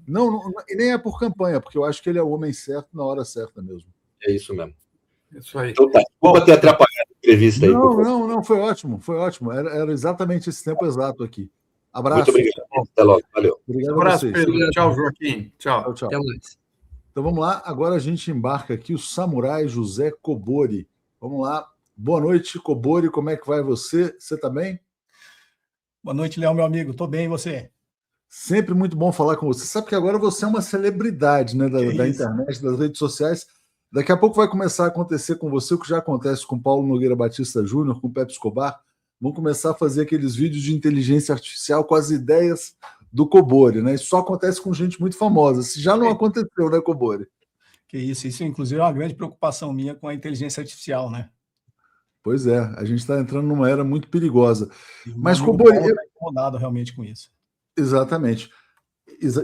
Não, e nem é por campanha, porque eu acho que ele é o homem certo na hora certa mesmo. É isso mesmo. Isso aí. Então tá, desculpa ter atrapalhado a entrevista aí. Não, foi ótimo, foi ótimo. Era exatamente esse tempo exato aqui. Abraço. Muito obrigado. Até logo, valeu. Obrigado Abraço, a vocês. Pedro. Tchau, Joaquim. Tchau. Até mais. Então vamos lá, agora a gente embarca aqui o samurai José Kobori. Vamos lá. Boa noite, Kobori, como é que vai você? Você tá bem? Boa noite, Léo, meu amigo. Tô bem, e você? Sempre muito bom falar com você. Sabe que agora você é uma celebridade, né, da internet, das redes sociais. Daqui a pouco vai começar a acontecer com você o que já acontece com Paulo Nogueira Batista Júnior, com Pepe Escobar. Vão começar a fazer aqueles vídeos de inteligência artificial com as ideias do Kobori, né? Isso só acontece com gente muito famosa. Se já não aconteceu, né, Kobori? Que isso inclusive é uma grande preocupação minha com a inteligência artificial, né? Pois é, a gente está entrando numa era muito perigosa. Mas Kobori está incomodado realmente com isso. Exatamente.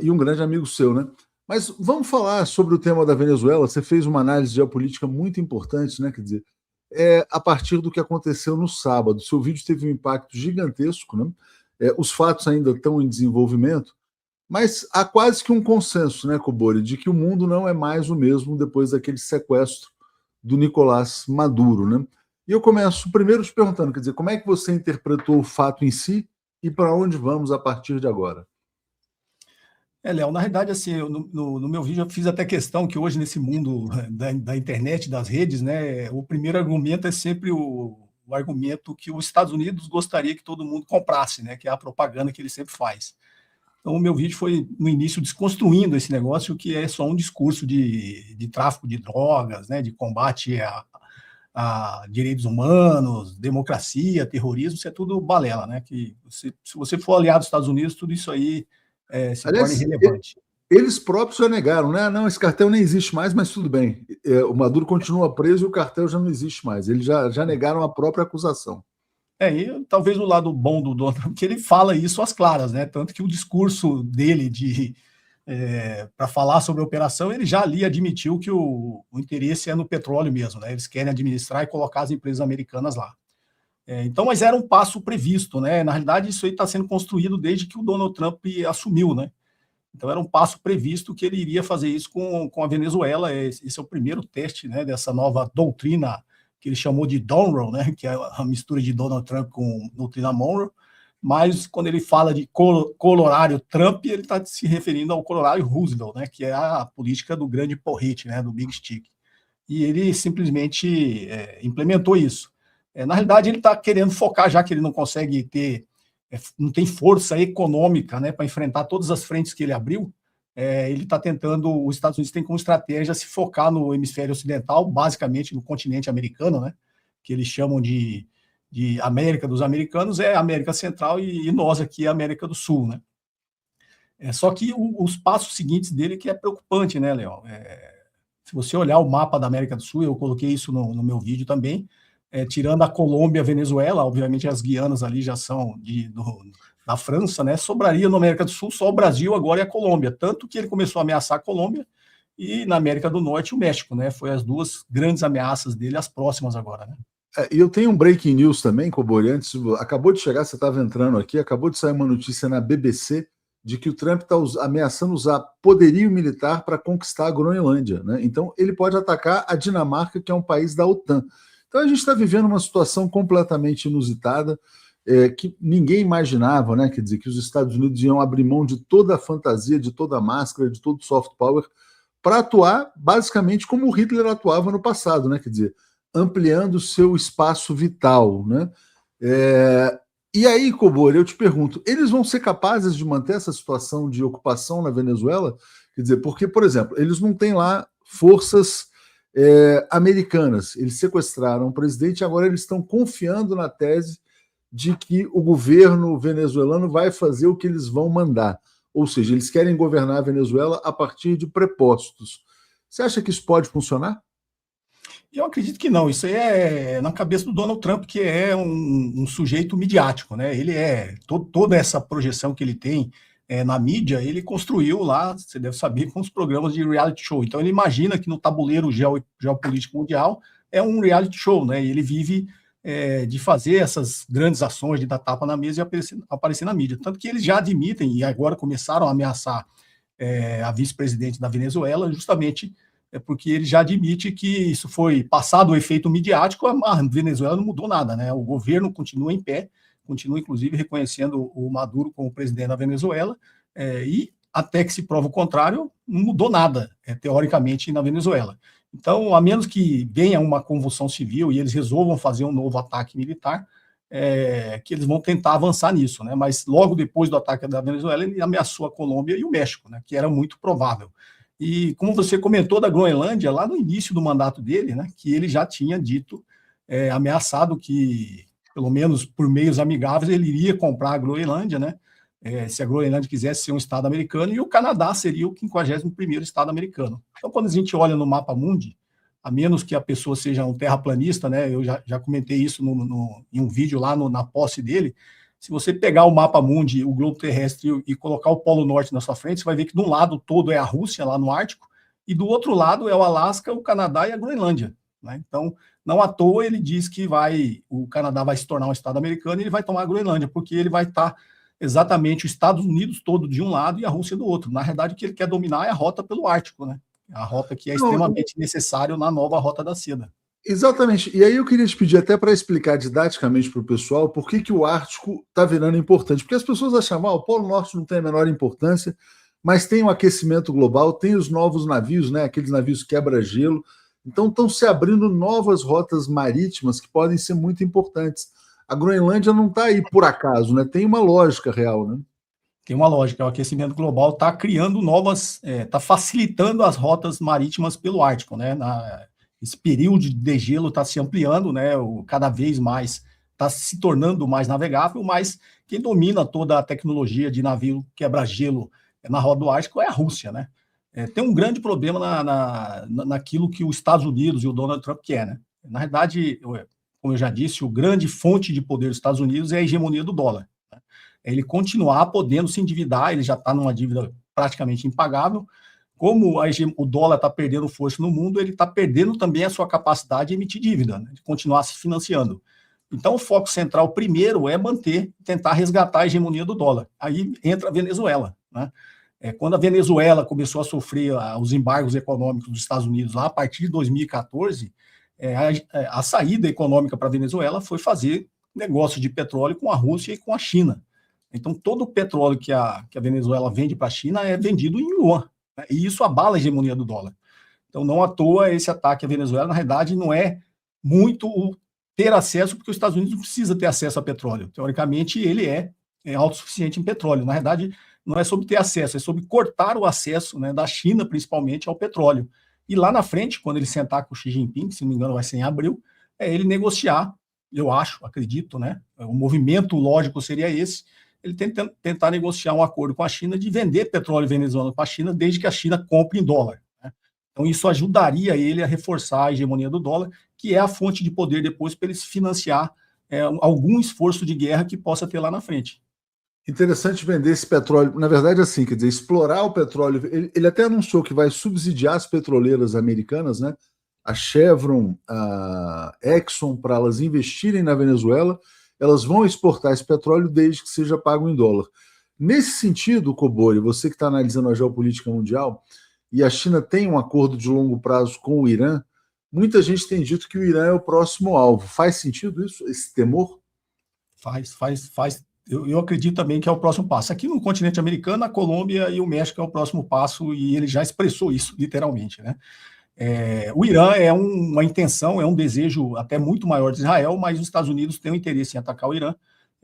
E um grande amigo seu, né? Mas vamos falar sobre o tema da Venezuela. Você fez uma análise geopolítica muito importante, né? Quer dizer, a partir do que aconteceu no sábado. Seu vídeo teve um impacto gigantesco, né? Os fatos ainda estão em desenvolvimento, mas há quase que um consenso, né, Kobori, de que o mundo não é mais o mesmo depois daquele sequestro do Nicolás Maduro, né? E eu começo primeiro te perguntando, quer dizer, como é que você interpretou o fato em si e para onde vamos a partir de agora? Léo, na realidade, assim, no meu vídeo eu fiz até questão que hoje, nesse mundo da internet, das redes, né, o primeiro argumento é sempre o argumento que os Estados Unidos gostaria que todo mundo comprasse, né, que é a propaganda que ele sempre faz. Então, o meu vídeo foi, no início, desconstruindo esse negócio, que é só um discurso de tráfico de drogas, né, de combate a direitos humanos, democracia, terrorismo, isso é tudo balela, né? Que se você for aliado aos Estados Unidos, tudo isso aí se torna irrelevante. Eles próprios já negaram, né? Não, esse cartel nem existe mais, mas tudo bem. O Maduro continua preso e o cartel já não existe mais. Eles já negaram a própria acusação. E talvez o lado bom do Donald Trump, que ele fala isso às claras, né? Tanto que o discurso dele para falar sobre a operação, ele já ali admitiu que o interesse é no petróleo mesmo, né? Eles querem administrar e colocar as empresas americanas lá. Então, mas era um passo previsto, né? Na realidade, isso aí está sendo construído desde que o Donald Trump assumiu, né? Então, era um passo previsto que ele iria fazer isso com a Venezuela. Esse é o primeiro teste, né, dessa nova doutrina que ele chamou de Monroe, né? Que é a mistura de Donald Trump com doutrina Monroe. Mas quando ele fala de colorário Trump, ele está se referindo ao colorário Roosevelt, né, que é a política do grande porrete, né, do Big Stick. E ele simplesmente implementou isso. Na realidade, ele está querendo focar, já que ele não consegue não tem força econômica, né, para enfrentar todas as frentes que ele abriu, ele está tentando, os Estados Unidos têm como estratégia se focar no hemisfério ocidental, basicamente no continente americano, né, que eles chamam de América dos americanos, é América Central e nós aqui é América do Sul, né? Só que os passos seguintes dele que é preocupante, né, Léo? Se você olhar o mapa da América do Sul, eu coloquei isso no meu vídeo também, tirando a Colômbia, a Venezuela, obviamente as Guianas ali já são da França, né? Sobraria na América do Sul só o Brasil agora e a Colômbia, tanto que ele começou a ameaçar a Colômbia e na América do Norte o México, né? Foi as duas grandes ameaças dele, as próximas agora, né? E eu tenho um breaking news também, Kobori, antes, acabou de chegar, você estava entrando aqui, acabou de sair uma notícia na BBC de que o Trump está ameaçando usar poderio militar para conquistar a Groenlândia, né? Então ele pode atacar a Dinamarca, que é um país da OTAN. Então a gente está vivendo uma situação completamente inusitada, que ninguém imaginava, né? Quer dizer, que os Estados Unidos iam abrir mão de toda a fantasia, de toda a máscara, de todo o soft power, para atuar basicamente como o Hitler atuava no passado, né? Quer dizer, ampliando o seu espaço vital, né? E aí, Kobori, eu te pergunto, eles vão ser capazes de manter essa situação de ocupação na Venezuela? Quer dizer, porque, por exemplo, eles não têm lá forças americanas, eles sequestraram o presidente e agora eles estão confiando na tese de que o governo venezuelano vai fazer o que eles vão mandar. Ou seja, eles querem governar a Venezuela a partir de prepostos. Você acha que isso pode funcionar? Eu acredito que não, isso aí é na cabeça do Donald Trump, que é um sujeito midiático, né? Ele toda essa projeção que ele tem na mídia, ele construiu lá, você deve saber, com os programas de reality show. Então ele imagina que no tabuleiro geopolítico mundial é um reality show, né? E ele vive de fazer essas grandes ações, de dar tapa na mesa e aparecer na mídia. Tanto que eles já admitem, e agora começaram a ameaçar a vice-presidente da Venezuela, justamente porque ele já admite que isso foi passado o efeito midiático, a Venezuela não mudou nada, né? O governo continua em pé, continua, inclusive, reconhecendo o Maduro como presidente da Venezuela, e até que se prova o contrário, não mudou nada, teoricamente, na Venezuela. Então, a menos que venha uma convulsão civil e eles resolvam fazer um novo ataque militar, que eles vão tentar avançar nisso, né? Mas logo depois do ataque da Venezuela, ele ameaçou a Colômbia e o México, né? Que era muito provável. E como você comentou da Groenlândia, lá no início do mandato dele, né? Que ele já tinha dito, ameaçado que, pelo menos por meios amigáveis, ele iria comprar a Groenlândia, né? Se a Groenlândia quisesse ser um estado americano, e o Canadá seria o 51º estado americano. Então, quando a gente olha no mapa mundi, a menos que a pessoa seja um terraplanista, né? Eu já comentei isso em um vídeo lá na posse dele. Se você pegar o mapa mundi, o globo terrestre, e colocar o Polo Norte na sua frente, você vai ver que de um lado todo é a Rússia, lá no Ártico, e do outro lado é o Alasca, o Canadá e a Groenlândia, né? Então, não à toa ele diz que o Canadá vai se tornar um estado americano e ele vai tomar a Groenlândia, porque ele vai estar exatamente os Estados Unidos todo de um lado e a Rússia do outro. Na verdade, o que ele quer dominar é a rota pelo Ártico, né? A rota que é extremamente necessária na nova Rota da Seda. Exatamente. E aí eu queria te pedir até para explicar didaticamente para o pessoal por que o Ártico está virando importante. Porque as pessoas achavam, o Polo Norte não tem a menor importância, mas tem o aquecimento global, tem os novos navios, né? Aqueles navios quebra-gelo. Então estão se abrindo novas rotas marítimas que podem ser muito importantes. A Groenlândia não está aí por acaso, né? Tem uma lógica real, né? Tem uma lógica, o aquecimento global está criando está facilitando as rotas marítimas pelo Ártico, né? Esse período de degelo está se ampliando, né? Cada vez mais está se tornando mais navegável, mas quem domina toda a tecnologia de navio quebra-gelo na Rota do Ártico é a Rússia, né? Tem um grande problema naquilo que os Estados Unidos e o Donald Trump quer, né? Na verdade, como eu já disse, o grande fonte de poder dos Estados Unidos é a hegemonia do dólar. Né? Ele continuar podendo se endividar, ele já está numa dívida praticamente impagável. Como o dólar está perdendo força no mundo, ele está perdendo também a sua capacidade de emitir dívida, né? De continuar se financiando. Então, o foco central primeiro é tentar resgatar a hegemonia do dólar. Aí entra a Venezuela, né? Quando a Venezuela começou a sofrer os embargos econômicos dos Estados Unidos lá a partir de 2014, a saída econômica para a Venezuela foi fazer negócio de petróleo com a Rússia e com a China. Então, todo o petróleo que a Venezuela vende para a China é vendido em yuan, né? E isso abala a hegemonia do dólar. Então, não à toa, esse ataque à Venezuela, na realidade, não é muito ter acesso, porque os Estados Unidos não precisa ter acesso a petróleo. Teoricamente, ele é autossuficiente em petróleo. Na verdade, não é sobre ter acesso, é sobre cortar o acesso, né, da China, principalmente, ao petróleo. E lá na frente, quando ele sentar com o Xi Jinping, que, se não me engano vai ser em abril, ele negociar, eu acredito, né? O movimento lógico seria esse, ele tentar negociar um acordo com a China de vender petróleo venezuelano para a China, desde que a China compre em dólar, né? Então isso ajudaria ele a reforçar a hegemonia do dólar, que é a fonte de poder depois para ele se financiar algum esforço de guerra que possa ter lá na frente. Interessante vender esse petróleo. Na verdade, assim, quer dizer, explorar o petróleo. Ele até anunciou que vai subsidiar as petroleiras americanas, né? A Chevron, a Exxon, para elas investirem na Venezuela, elas vão exportar esse petróleo desde que seja pago em dólar. Nesse sentido, Cobori, você que está analisando a geopolítica mundial, e a China tem um acordo de longo prazo com o Irã, muita gente tem dito que o Irã é o próximo alvo. Faz sentido isso, esse temor? Faz. Eu acredito também que é o próximo passo. Aqui no continente americano, a Colômbia e o México é o próximo passo, e ele já expressou isso, literalmente, né? O Irã é uma intenção, é um desejo até muito maior de Israel, mas os Estados Unidos têm um interesse em atacar o Irã,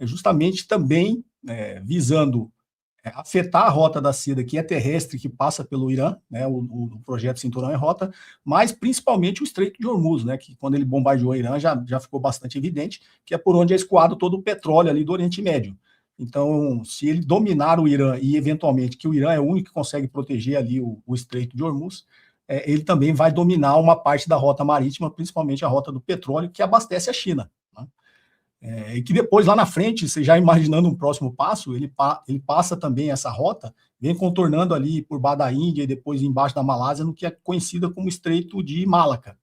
justamente também visando afetar a Rota da Seda, que é terrestre, que passa pelo Irã, né, o projeto Cinturão é Rota, mas principalmente o Estreito de Hormuz, né, que quando ele bombardeou o Irã já ficou bastante evidente, que é por onde é escoado todo o petróleo ali do Oriente Médio. Então, se ele dominar o Irã e, eventualmente, que o Irã é o único que consegue proteger ali o Estreito de Hormuz, ele também vai dominar uma parte da rota marítima, principalmente a rota do petróleo, que abastece a China, né? E que depois, lá na frente, você já imaginando um próximo passo, ele passa também essa rota, vem contornando ali por baixo da Índia e depois embaixo da Malásia, no que é conhecido como Estreito de Malaca,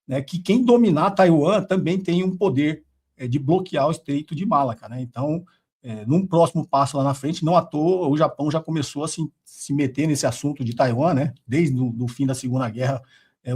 né? Que quem dominar Taiwan também tem um poder de bloquear o Estreito de Malaca, né? Então, num próximo passo lá na frente, não à toa, o Japão já começou a se meter nesse assunto de Taiwan, né? Desde o fim da Segunda Guerra,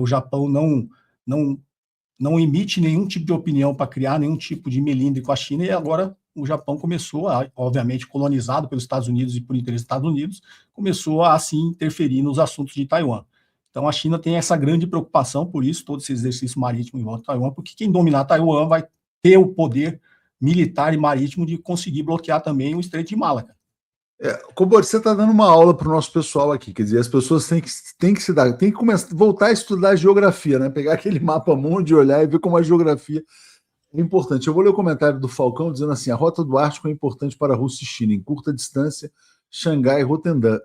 o Japão não emite nenhum tipo de opinião para criar nenhum tipo de melindre com a China, e agora o Japão começou, obviamente colonizado pelos Estados Unidos e por interesse dos Estados Unidos, começou a, assim, interferir nos assuntos de Taiwan. Então, a China tem essa grande preocupação, por isso, todo esse exercício marítimo em volta de Taiwan, porque quem dominar Taiwan vai ter o poder militar e marítimo de conseguir bloquear também o Estreito de Malaca. Cobori, você está dando uma aula para o nosso pessoal aqui, quer dizer, as pessoas têm que começar, voltar a estudar geografia, né? Pegar aquele mapa mundi, olhar e ver como a geografia é importante. Eu vou ler o comentário do Falcão dizendo assim: a rota do Ártico é importante para a Rússia e China, em curta distância, Xangai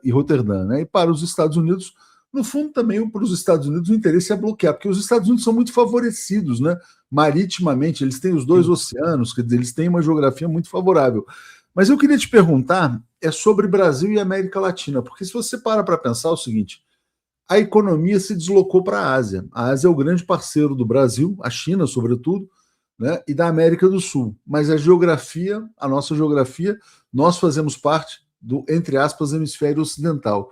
e Roterdã, né? E para os Estados Unidos, no fundo, também para os Estados Unidos o interesse é bloquear, porque os Estados Unidos são muito favorecidos, né? Maritimamente, eles têm os dois oceanos, quer dizer, eles têm uma geografia muito favorável. Mas eu queria te perguntar sobre Brasil e América Latina, porque se você para pensar o seguinte, a economia se deslocou para a Ásia. A Ásia é o grande parceiro do Brasil, a China, sobretudo, né, e da América do Sul. Mas a nossa geografia, nós fazemos parte do, entre aspas, hemisfério ocidental.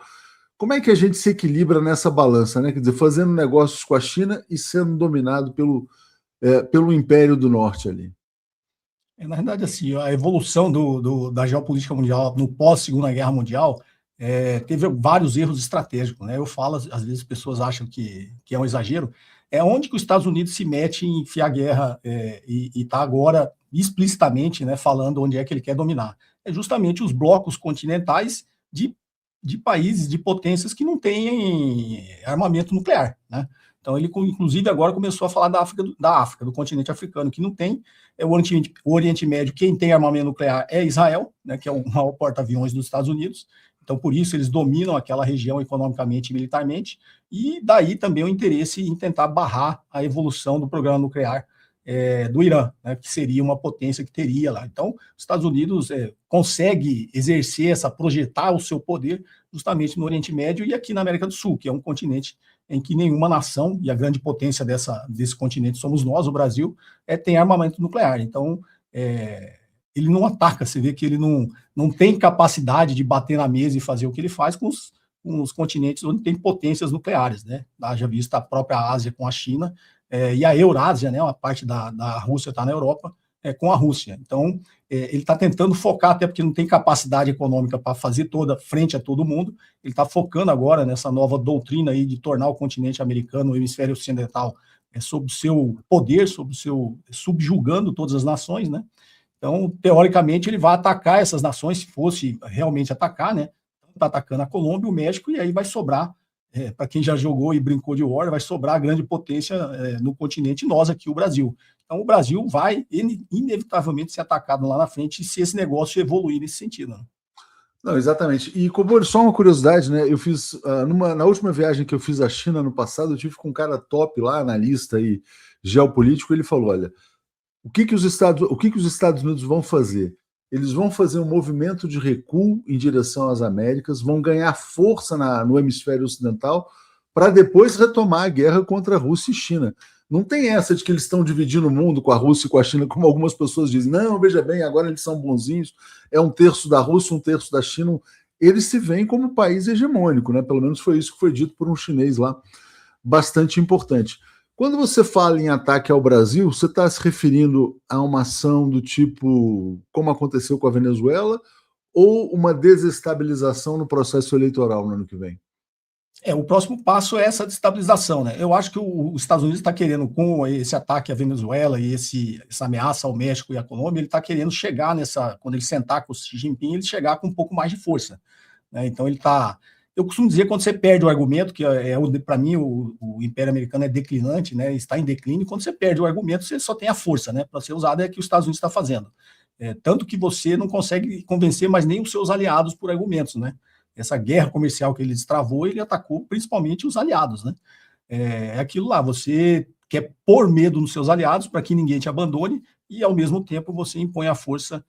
Como é que a gente se equilibra nessa balança, né? Quer dizer, fazendo negócios com a China e sendo dominado pelo Império do Norte ali? Na verdade, assim, a evolução da geopolítica mundial no pós-Segunda Guerra Mundial teve vários erros estratégicos, né? Eu falo, às vezes as pessoas acham que é um exagero, é onde que os Estados Unidos se mete em enfiar guerra e está agora explicitamente, né, falando onde é que ele quer dominar. É justamente os blocos continentais de países, de potências que não têm armamento nuclear, né? Então, ele, inclusive, agora começou a falar da África, do continente africano, que não tem. O Oriente Médio, quem tem armamento nuclear é Israel, né, que é o maior porta-aviões dos Estados Unidos. Então, por isso, eles dominam aquela região economicamente e militarmente. E daí também o interesse em tentar barrar a evolução do programa nuclear do Irã, né, que seria uma potência que teria lá. Então, os Estados Unidos consegue exercer projetar o seu poder justamente no Oriente Médio e aqui na América do Sul, que é um continente em que nenhuma nação, e a grande potência desse continente somos nós, o Brasil, tem armamento nuclear. Então, ele não ataca, você vê que ele não tem capacidade de bater na mesa e fazer o que ele faz com os continentes onde tem potências nucleares, né? Já visto a própria Ásia com a China, e a Eurásia, né? Uma parte da Rússia está na Europa, com a Rússia. Então, ele está tentando focar, até porque não tem capacidade econômica para fazer frente a todo mundo, ele está focando agora nessa nova doutrina aí de tornar o continente americano, o hemisfério ocidental, sob o seu poder, subjugando todas as nações, né? Então, teoricamente, ele vai atacar essas nações, se fosse realmente atacar, né? Está atacando a Colômbia, o México, e aí vai sobrar, para quem já jogou e brincou de War, vai sobrar a grande potência no continente, nós aqui, o Brasil. Então, o Brasil vai inevitavelmente ser atacado lá na frente se esse negócio evoluir nesse sentido. Né? Não, exatamente. E, Cobori, só uma curiosidade, né? Eu fiz, na última viagem que eu fiz à China no passado, eu tive com um cara top lá, analista e geopolítico, ele falou, olha, o que os Estados Unidos vão fazer? Eles vão fazer um movimento de recuo em direção às Américas, vão ganhar força no hemisfério ocidental para depois retomar a guerra contra a Rússia e China. Não tem essa de que eles estão dividindo o mundo com a Rússia e com a China, como algumas pessoas dizem. Não, veja bem, agora eles são bonzinhos, é um terço da Rússia, um terço da China. Eles se veem como país hegemônico, né? Pelo menos foi isso que foi dito por um chinês lá, bastante importante. Quando você fala em ataque ao Brasil, você está se referindo a uma ação do tipo, como aconteceu com a Venezuela, ou uma desestabilização no processo eleitoral no ano que vem? O próximo passo é essa destabilização, né? Eu acho que os Estados Unidos está querendo, com esse ataque à Venezuela e essa ameaça ao México e à Colômbia, ele está querendo chegar quando ele sentar com o Xi Jinping, ele chegar com um pouco mais de força, né? Então ele está... Eu costumo dizer, quando você perde o argumento, que para mim o Império Americano é declinante, né, está em declínio, quando você perde o argumento, você só tem a força, né, para ser usada, é que os Estados Unidos está fazendo. Tanto que você não consegue convencer mais nem os seus aliados por argumentos, né. Essa guerra comercial que ele destravou, ele atacou principalmente os aliados, né. É aquilo lá, você quer pôr medo nos seus aliados para que ninguém te abandone e, ao mesmo tempo, você impõe a força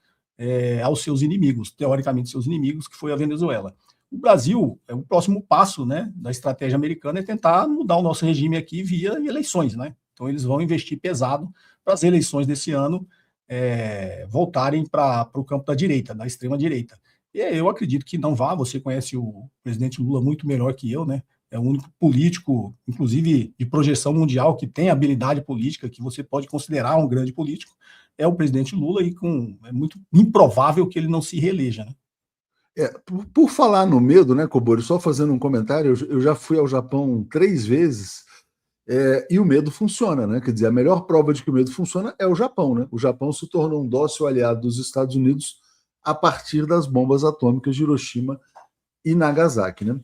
aos seus inimigos, teoricamente seus inimigos, que foi a Venezuela. O Brasil, o próximo passo, né, da estratégia americana é tentar mudar o nosso regime aqui via eleições, né? Então eles vão investir pesado para as eleições desse ano voltarem para o campo da direita, da extrema-direita. E eu acredito que não vá, você conhece o presidente Lula muito melhor que eu, né? É o único político, inclusive de projeção mundial, que tem habilidade política, que você pode considerar um grande político, é o presidente Lula, e é muito improvável que ele não se reeleja, né? Por falar no medo, né, Cobori, só fazendo um comentário, eu já fui ao Japão 3 vezes, e o medo funciona, né? Quer dizer, a melhor prova de que o medo funciona é o Japão, né? O Japão se tornou um dócil aliado dos Estados Unidos a partir das bombas atômicas de Hiroshima e Nagasaki, né?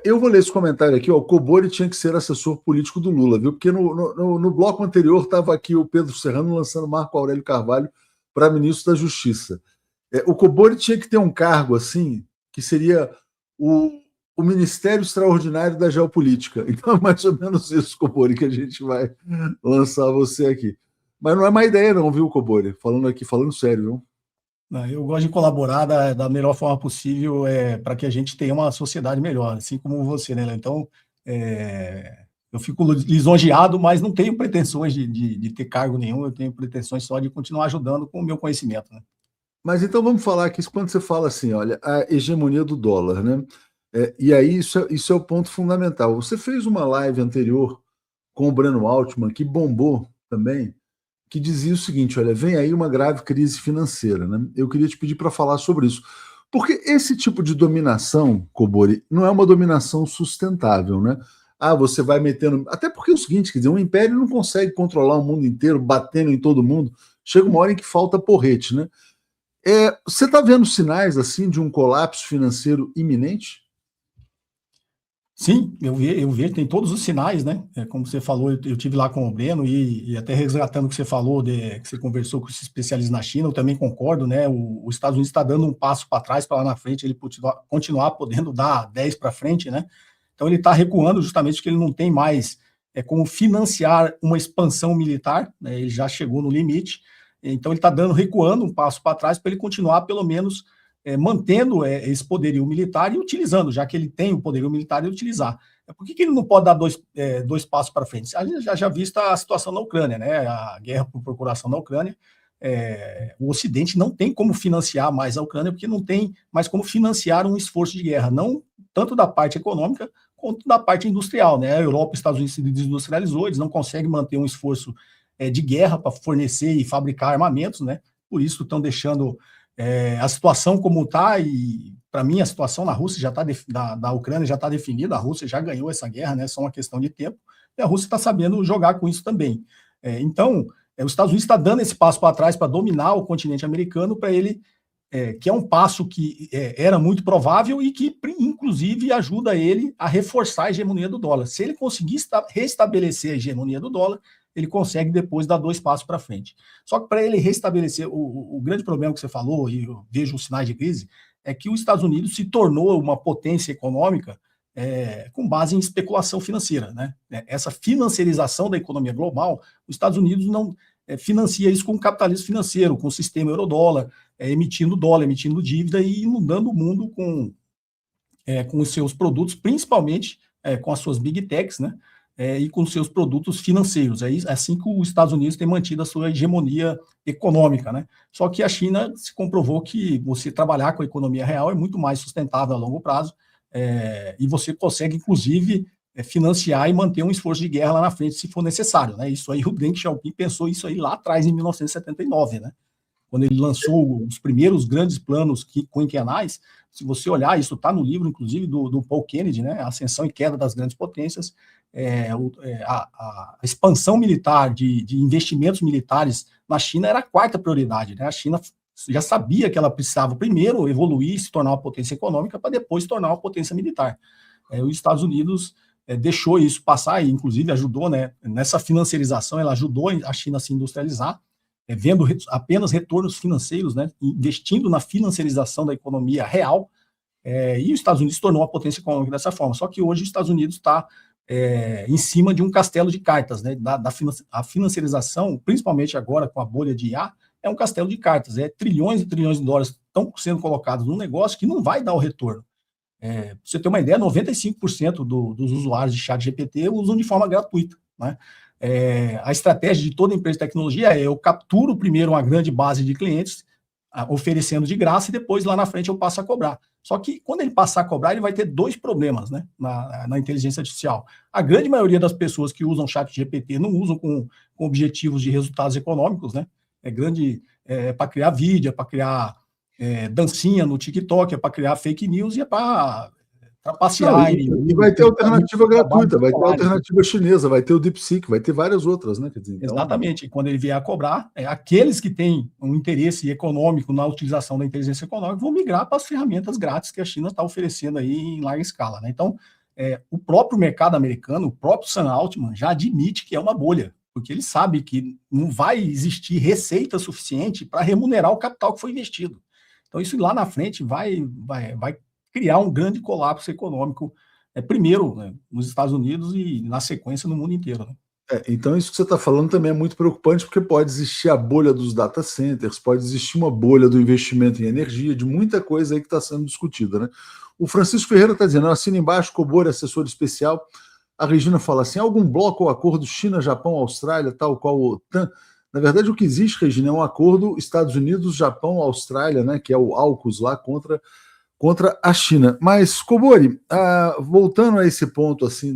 Eu vou ler esse comentário aqui, ó. O Cobori tinha que ser assessor político do Lula, viu? Porque no bloco anterior estava aqui o Pedro Serrano lançando Marco Aurélio Carvalho para ministro da Justiça. O Cobori tinha que ter um cargo assim, que seria o Ministério Extraordinário da Geopolítica. Então é mais ou menos isso, Cobori, que a gente vai lançar você aqui. Mas não é má ideia não, viu, Cobori? Falando sério, viu? Eu gosto de colaborar da melhor forma possível para que a gente tenha uma sociedade melhor, assim como você, né? Então, eu fico lisonjeado, mas não tenho pretensões de ter cargo nenhum, eu tenho pretensões só de continuar ajudando com o meu conhecimento, né? Mas então vamos falar aqui, quando você fala assim, olha, a hegemonia do dólar, né? E aí isso é o ponto fundamental. Você fez uma live anterior com o Breno Altman, que bombou também, que dizia o seguinte, olha, vem aí uma grave crise financeira, né? Eu queria te pedir para falar sobre isso. Porque esse tipo de dominação, Cobori, não é uma dominação sustentável, né? Você vai metendo... Até porque é o seguinte, quer dizer, um império não consegue controlar o mundo inteiro, batendo em todo mundo. Chega uma hora em que falta porrete, né? Você está vendo sinais assim de um colapso financeiro iminente? Sim, eu vejo, tem todos os sinais, né? Como você falou, eu tive lá com o Breno e até resgatando o que você falou, que você conversou com esse especialista na China, eu também concordo, né? Os Estados Unidos está dando um passo para trás, para lá na frente, ele continuar podendo dar 10 para frente, né? Então ele está recuando justamente porque ele não tem mais como financiar uma expansão militar, né? Ele já chegou no limite, então ele está recuando um passo para trás para ele continuar, pelo menos, mantendo esse poderio militar e utilizando, já que ele tem o poderio militar, e utilizar. Por que ele não pode dar dois passos para frente? A gente já visto a situação na Ucrânia, né? A guerra por procuração na Ucrânia. O Ocidente não tem como financiar mais a Ucrânia, porque não tem mais como financiar um esforço de guerra, não tanto da parte econômica quanto da parte industrial, né? A Europa e os Estados Unidos se desindustrializou, eles não conseguem manter um esforço de guerra para fornecer e fabricar armamentos, né? Por isso estão deixando a situação como está, e para mim a situação na Rússia já está da Ucrânia já está definida, a Rússia já ganhou essa guerra, né? Só uma questão de tempo, e a Rússia está sabendo jogar com isso também. Então, os Estados Unidos está dando esse passo para trás para dominar o continente americano, para ele, que é um passo que era muito provável e que, inclusive, ajuda ele a reforçar a hegemonia do dólar. Se ele conseguir restabelecer a hegemonia do dólar, ele consegue depois dar 2 passos para frente. Só que para ele restabelecer, o grande problema que você falou, e eu vejo os sinais de crise, é que os Estados Unidos se tornou uma potência econômica com base em especulação financeira, né? Essa financiarização da economia global, os Estados Unidos não financia isso com o capitalismo financeiro, com o sistema euro-dólar, emitindo dólar, emitindo dívida e inundando o mundo com os seus produtos, principalmente com as suas big techs, né? E com seus produtos financeiros. É assim que os Estados Unidos têm mantido a sua hegemonia econômica, né? Só que a China se comprovou que você trabalhar com a economia real é muito mais sustentável a longo prazo, e você consegue, inclusive, financiar e manter um esforço de guerra lá na frente, se for necessário, né? Isso aí, o Deng Xiaoping pensou isso aí lá atrás, em 1979, né? Quando ele lançou os primeiros grandes planos quinquenais. Se você olhar, isso está no livro, inclusive, do Paul Kennedy, né? A Ascensão e Queda das Grandes Potências. A expansão militar de investimentos militares na China era a 4ª prioridade, né? A China já sabia que ela precisava primeiro evoluir, se tornar uma potência econômica, para depois se tornar uma potência militar. Os Estados Unidos deixou isso passar e, inclusive, ajudou, né? Nessa financiarização, ela ajudou a China a se industrializar, vendo apenas retornos financeiros, né? Investindo na financiarização da economia real, e os Estados Unidos se tornou uma potência econômica dessa forma. Só que hoje os Estados Unidos está em cima de um castelo de cartas, né? A financiarização, principalmente agora com a bolha de IA, é um castelo de cartas. Trilhões e trilhões de dólares estão sendo colocados num negócio que não vai dar o retorno. Pra você ter uma ideia, 95% dos usuários de ChatGPT usam de forma gratuita, né? a estratégia de toda empresa de tecnologia é: eu capturo primeiro uma grande base de clientes, oferecendo de graça, e depois lá na frente eu passo a cobrar. Só que quando ele passar a cobrar, ele vai ter dois problemas, né, na inteligência artificial. A grande maioria das pessoas que usam ChatGPT não usam com objetivos de resultados econômicos, né? Para criar vídeo, é para criar dancinha no TikTok, é para criar fake news e é para trapacear. E vai ter alternativa gratuita, vai ter alternativa chinesa, vai ter o DeepSeek, vai ter várias outras, né? Quer dizer, então... Exatamente. E quando ele vier a cobrar, aqueles que têm um interesse econômico na utilização da inteligência econômica vão migrar para as ferramentas grátis que a China está oferecendo aí em larga escala, né? Então, o próprio mercado americano, o próprio Sam Altman já admite que é uma bolha, porque ele sabe que não vai existir receita suficiente para remunerar o capital que foi investido. Então, isso lá na frente vai criar um grande colapso econômico, primeiro, né, nos Estados Unidos e, na sequência, no mundo inteiro, né? Então, isso que você está falando também é muito preocupante, porque pode existir a bolha dos data centers, pode existir uma bolha do investimento em energia, de muita coisa aí que está sendo discutida, né? O Francisco Ferreira está dizendo: assina embaixo, Cobori, assessor especial. A Regina fala assim: algum bloco ou acordo China, Japão, Austrália, tal qual o OTAN? Na verdade, o que existe, Regina, é um acordo Estados Unidos, Japão, Austrália, né, que é o AUKUS lá contra a China. Mas, Cobori, voltando a esse ponto assim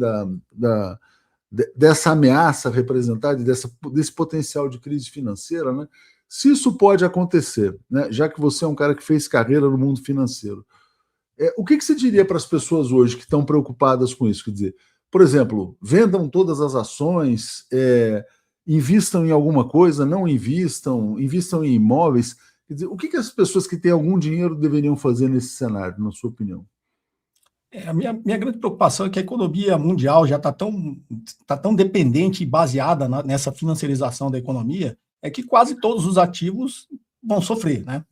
dessa ameaça representada e desse potencial de crise financeira, né, se isso pode acontecer, né, já que você é um cara que fez carreira no mundo financeiro, o que você diria para as pessoas hoje que estão preocupadas com isso? Quer dizer, por exemplo, vendam todas as ações, invistam em alguma coisa, não invistam em imóveis. Quer dizer, o que as pessoas que têm algum dinheiro deveriam fazer nesse cenário, na sua opinião? A minha grande preocupação é que a economia mundial já está tão dependente e baseada nessa financiarização da economia, que quase todos os ativos vão sofrer, né?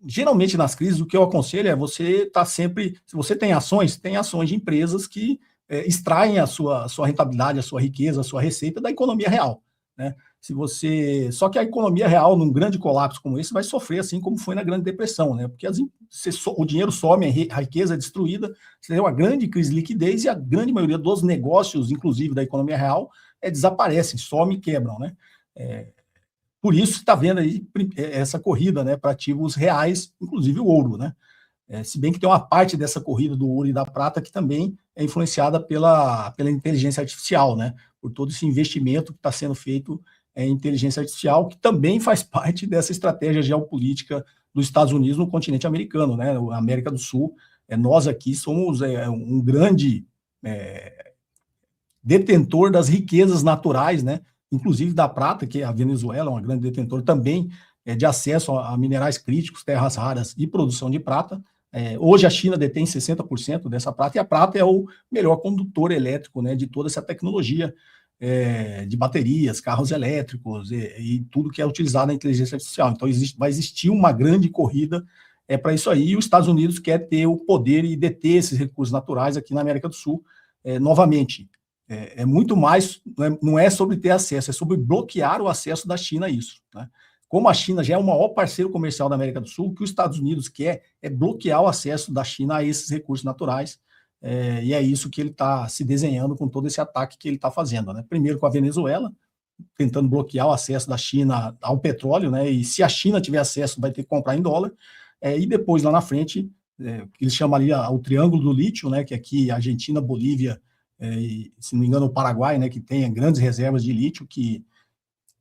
Geralmente nas crises, o que eu aconselho é você estar sempre, se você tem ações de empresas que extraem a sua rentabilidade, a sua riqueza, a sua receita da economia real, né? Só que a economia real, num grande colapso como esse, vai sofrer assim como foi na Grande Depressão, né? Porque o dinheiro some, a riqueza é destruída, você tem uma grande crise de liquidez e a grande maioria dos negócios, inclusive da economia real, desaparecem, somem e quebram, né? Por isso está vendo aí essa corrida, né, para ativos reais, inclusive o ouro, né? Se bem que tem uma parte dessa corrida do ouro e da prata que também é influenciada pela inteligência artificial, né? Por todo esse investimento que está sendo feito em inteligência artificial, que também faz parte dessa estratégia geopolítica dos Estados Unidos no continente americano, né? A América do Sul, nós aqui somos um grande detentor das riquezas naturais, né? Inclusive da prata, que a Venezuela é uma grande detentora também de acesso a minerais críticos, terras raras e produção de prata. Hoje a China detém 60% dessa prata, e a prata é o melhor condutor elétrico, né, de toda essa tecnologia de baterias, carros elétricos e tudo que é utilizado na inteligência artificial. Então vai existir uma grande corrida para isso aí, e os Estados Unidos quer ter o poder e deter esses recursos naturais aqui na América do Sul, novamente. É muito mais, não é sobre ter acesso, é sobre bloquear o acesso da China a isso, né? Como a China já é o maior parceiro comercial da América do Sul, o que os Estados Unidos quer é bloquear o acesso da China a esses recursos naturais, e é isso que ele está se desenhando com todo esse ataque que ele está fazendo, né? Primeiro com a Venezuela, tentando bloquear o acesso da China ao petróleo, né? E se a China tiver acesso, vai ter que comprar em dólar, e depois lá na frente, que eles chamam ali o Triângulo do Lítio, né? Que aqui Argentina, Bolívia, e, se não me engano, o Paraguai, né, que tem grandes reservas de lítio, que,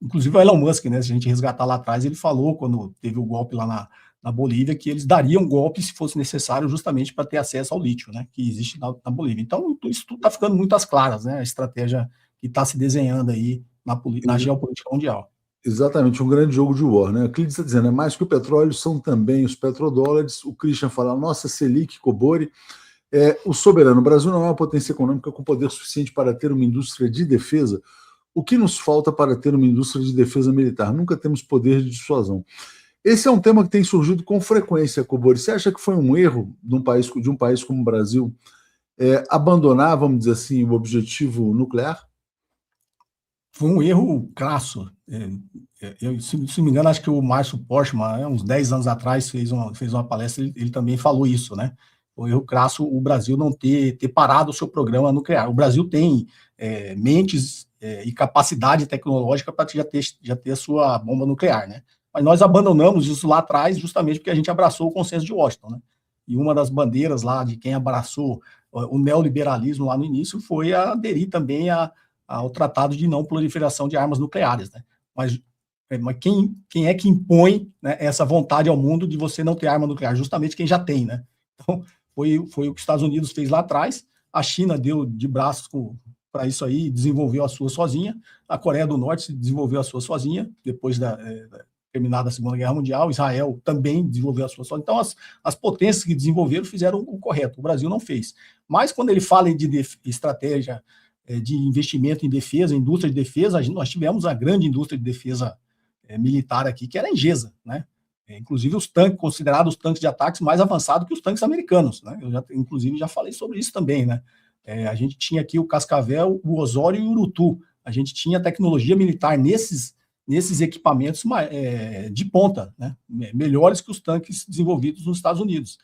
inclusive o Elon Musk, né, se a gente resgatar lá atrás, ele falou, quando teve o golpe lá na Bolívia, que eles dariam golpe se fosse necessário, justamente para ter acesso ao lítio, né, que existe na Bolívia. Então, isso tudo está ficando muito às claras, né, a estratégia que está se desenhando aí na geopolítica mundial. Exatamente, um grande jogo de war, né? O Clides está dizendo, mais que o petróleo, são também os petrodólares. O Christian fala, nossa, Selic, Cobori. O soberano, o Brasil não é uma potência econômica com poder suficiente para ter uma indústria de defesa. O que nos falta para ter uma indústria de defesa militar? Nunca temos poder de dissuasão. Esse é um tema que tem surgido com frequência, Cobori. Você acha que foi um erro de um país como o Brasil abandonar, vamos dizer assim, o objetivo nuclear? Foi um erro crasso. Se não me engano, acho que o Márcio Porchmann, uns 10 anos atrás, fez uma palestra, ele também falou isso, né? o erro crasso o Brasil não ter parado o seu programa nuclear. O Brasil tem mentes e capacidade tecnológica para já ter a sua bomba nuclear, né? Mas nós abandonamos isso lá atrás justamente porque a gente abraçou o consenso de Washington, né? E uma das bandeiras lá de quem abraçou o neoliberalismo lá no início foi aderir também ao Tratado de Não Proliferação de Armas Nucleares, né? Mas quem é que impõe, né, essa vontade ao mundo de você não ter arma nuclear? Justamente quem já tem, né? Então, foi o que os Estados Unidos fez lá atrás, a China deu de braços para isso aí, desenvolveu a sua sozinha, a Coreia do Norte desenvolveu a sua sozinha, depois terminada a Segunda Guerra Mundial, Israel também desenvolveu a sua sozinha. Então, as potências que desenvolveram fizeram o correto, o Brasil não fez. Mas, quando ele fala de estratégia de investimento em defesa, indústria de defesa, nós tivemos a grande indústria de defesa militar aqui, que era a Engesa, né? Inclusive os tanques, considerados os tanques de ataques mais avançados que os tanques americanos, né? Eu inclusive já falei sobre isso também, né? A gente tinha aqui o Cascavel, o Osório e o Urutu. A gente tinha tecnologia militar nesses equipamentos de ponta, né? Melhores que os tanques desenvolvidos nos Estados Unidos.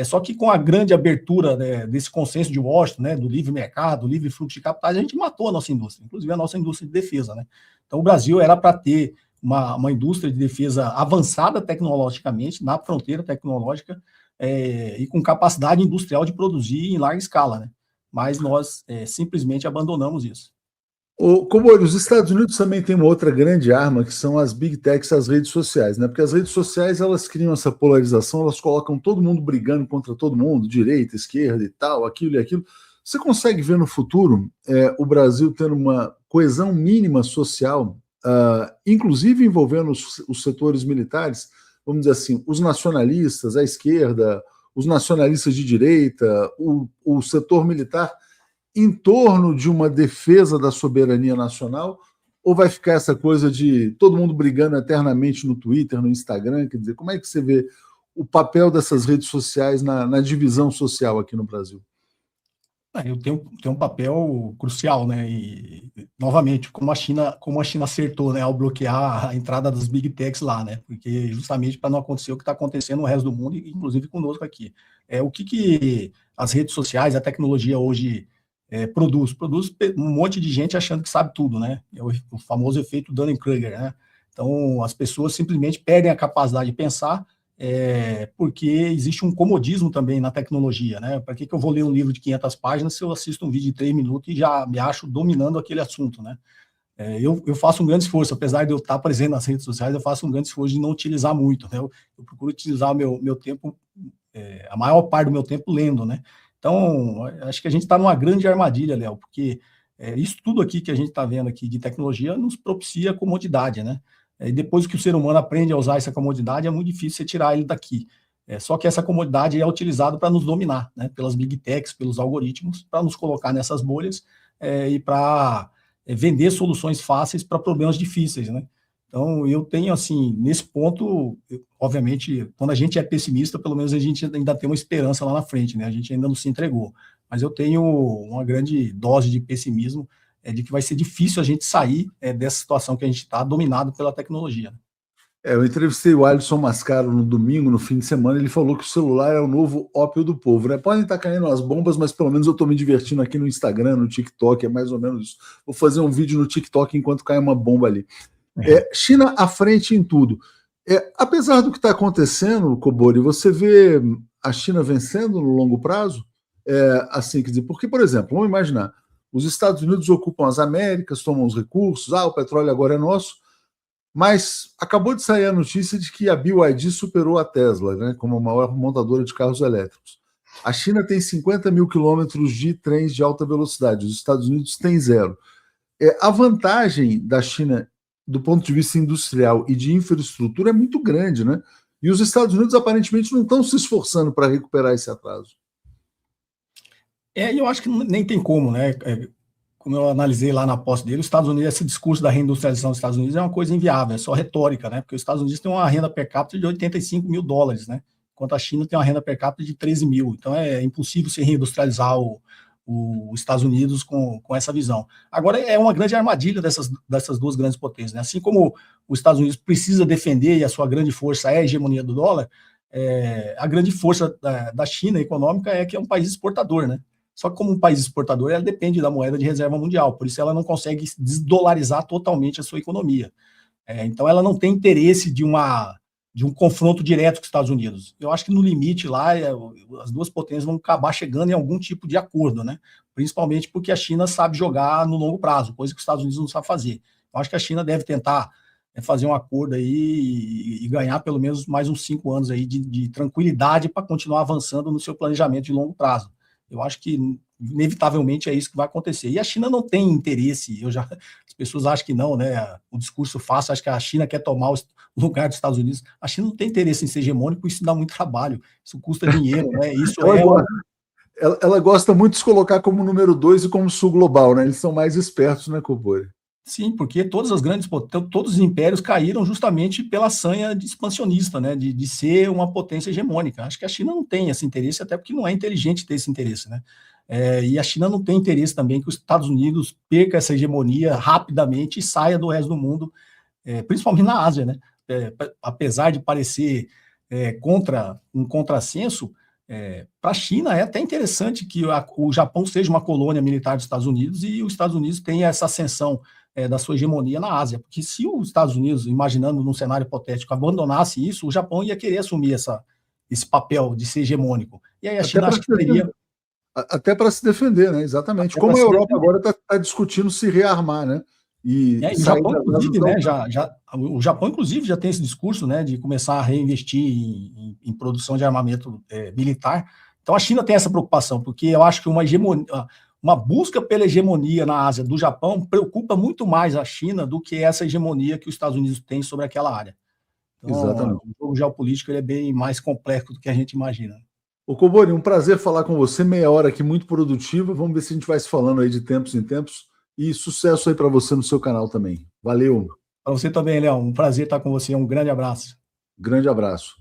Só que com a grande abertura, né, desse consenso de Washington, né, do livre mercado, do livre fluxo de capitais, a gente matou a nossa indústria, inclusive a nossa indústria de defesa, né? Então o Brasil era para ter uma indústria de defesa avançada tecnologicamente, na fronteira tecnológica, e com capacidade industrial de produzir em larga escala, né? Mas nós simplesmente abandonamos isso. Como os Estados Unidos também tem uma outra grande arma, que são as big techs, as redes sociais, né? Porque as redes sociais, elas criam essa polarização, elas colocam todo mundo brigando contra todo mundo, direita, esquerda e tal, aquilo e aquilo. Você consegue ver no futuro o Brasil tendo uma coesão mínima social, inclusive envolvendo os setores militares, vamos dizer assim, os nacionalistas, a esquerda, os nacionalistas de direita, o setor militar, em torno de uma defesa da soberania nacional, ou vai ficar essa coisa de todo mundo brigando eternamente no Twitter, no Instagram? Quer dizer, como é que você vê o papel dessas redes sociais na divisão social aqui no Brasil? Eu tenho um papel crucial, né? E, novamente, como a China acertou, né, ao bloquear a entrada das big techs lá, né? Porque justamente para não acontecer o que está acontecendo no resto do mundo, inclusive conosco aqui. O que as redes sociais, a tecnologia hoje produz um monte de gente achando que sabe tudo, né? É o famoso efeito Dunning-Kruger, né? Então, as pessoas simplesmente perdem a capacidade de pensar, porque existe um comodismo também na tecnologia, né? Para que eu vou ler um livro de 500 páginas se eu assisto um vídeo de 3 minutos e já me acho dominando aquele assunto, né? Eu faço um grande esforço, apesar de eu estar presente nas redes sociais, eu faço um grande esforço de não utilizar muito, né? Eu procuro utilizar o meu tempo, a maior parte do meu tempo lendo, né? Então, acho que a gente está numa grande armadilha, Léo, porque isso tudo aqui que a gente está vendo aqui de tecnologia nos propicia comodidade, né? E depois que o ser humano aprende a usar essa comodidade, é muito difícil você tirar ele daqui. Só que essa comodidade é utilizada para nos dominar, né? Pelas big techs, pelos algoritmos, para nos colocar nessas bolhas e para vender soluções fáceis para problemas difíceis, né? Então, eu tenho, assim, nesse ponto, obviamente, quando a gente é pessimista, pelo menos a gente ainda tem uma esperança lá na frente, né? A gente ainda não se entregou. Mas eu tenho uma grande dose de pessimismo de que vai ser difícil a gente sair dessa situação que a gente está, dominado pela tecnologia. Eu entrevistei o Alisson Mascaro no domingo, no fim de semana, ele falou que o celular é o novo ópio do povo, né? Podem estar caindo as bombas, mas pelo menos eu estou me divertindo aqui no Instagram, no TikTok, é mais ou menos isso. Vou fazer um vídeo no TikTok enquanto cai uma bomba ali. China à frente em tudo. Apesar do que está acontecendo, Cobori, você vê a China vencendo no longo prazo? Assim, quer dizer, porque, por exemplo, vamos imaginar, os Estados Unidos ocupam as Américas, tomam os recursos, o petróleo agora é nosso, mas acabou de sair a notícia de que a BYD superou a Tesla, né, como a maior montadora de carros elétricos. A China tem 50 mil quilômetros de trens de alta velocidade, os Estados Unidos têm 0. A vantagem da China do ponto de vista industrial e de infraestrutura é muito grande, né? E os Estados Unidos aparentemente não estão se esforçando para recuperar esse atraso. Eu acho que nem tem como, né? Como eu analisei lá na posse dele, os Estados Unidos, esse discurso da reindustrialização dos Estados Unidos é uma coisa inviável, é só retórica, né? Porque os Estados Unidos têm uma renda per capita de $85 mil, né? Enquanto a China tem uma renda per capita de 13 mil. Então é impossível se reindustrializar os Estados Unidos com essa visão. Agora, é uma grande armadilha dessas duas grandes potências, né? Assim como os Estados Unidos precisa defender, e a sua grande força é a hegemonia do dólar, a grande força da China econômica é que é um país exportador, né? Só que como um país exportador, ela depende da moeda de reserva mundial, por isso ela não consegue desdolarizar totalmente a sua economia. Então ela não tem interesse de um confronto direto com os Estados Unidos. Eu acho que no limite lá, as duas potências vão acabar chegando em algum tipo de acordo, né? Principalmente porque a China sabe jogar no longo prazo, coisa que os Estados Unidos não sabem fazer. Eu acho que a China deve tentar fazer um acordo aí e ganhar pelo menos mais uns 5 anos aí de tranquilidade para continuar avançando no seu planejamento de longo prazo. Eu acho que inevitavelmente é isso que vai acontecer. E a China não tem interesse, as pessoas acham que não, né? O discurso fácil, acho que a China quer tomar o lugar dos Estados Unidos. A China não tem interesse em ser hegemônico, isso dá muito trabalho, isso custa dinheiro, né? Isso ela gosta muito de se colocar como número 2 e como sul global, né? Eles são mais espertos, né, Cobori? Sim, porque todos os impérios caíram justamente pela sanha expansionista, né, de ser uma potência hegemônica. Acho que a China não tem esse interesse, até porque não é inteligente ter esse interesse, né? E a China não tem interesse também que os Estados Unidos perca essa hegemonia rapidamente e saia do resto do mundo, principalmente na Ásia, né? Apesar de parecer contra um contrassenso, para a China é até interessante que o Japão seja uma colônia militar dos Estados Unidos e os Estados Unidos tenham essa ascensão da sua hegemonia na Ásia, porque se os Estados Unidos, imaginando num cenário hipotético, abandonasse isso, o Japão ia querer assumir esse papel de ser hegemônico. E aí a China acho que teria... Até para se defender, né? Exatamente. Como a Europa agora está discutindo se rearmar, né? E o Japão, inclusive, né, o Japão, inclusive, já tem esse discurso, né, de começar a reinvestir em produção de armamento militar. Então a China tem essa preocupação, porque eu acho que uma busca pela hegemonia na Ásia do Japão preocupa muito mais a China do que essa hegemonia que os Estados Unidos têm sobre aquela área. Então, exatamente. O jogo geopolítico ele é bem mais complexo do que a gente imagina. Ô Cobori, um prazer falar com você, meia hora aqui, muito produtiva. Vamos ver se a gente vai se falando aí de tempos em tempos. E sucesso aí para você no seu canal também. Valeu. Para você também, Léo. Um prazer estar com você. Um grande abraço. Grande abraço.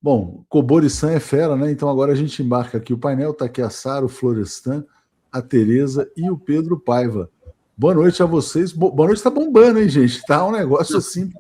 Bom, Cobori-san é fera, né? Então agora a gente embarca aqui o painel. Está aqui a Sara, o Florestan, a Tereza e o Pedro Paiva. Boa noite a vocês. Boa noite, tá bombando, hein, gente? Tá um negócio assim,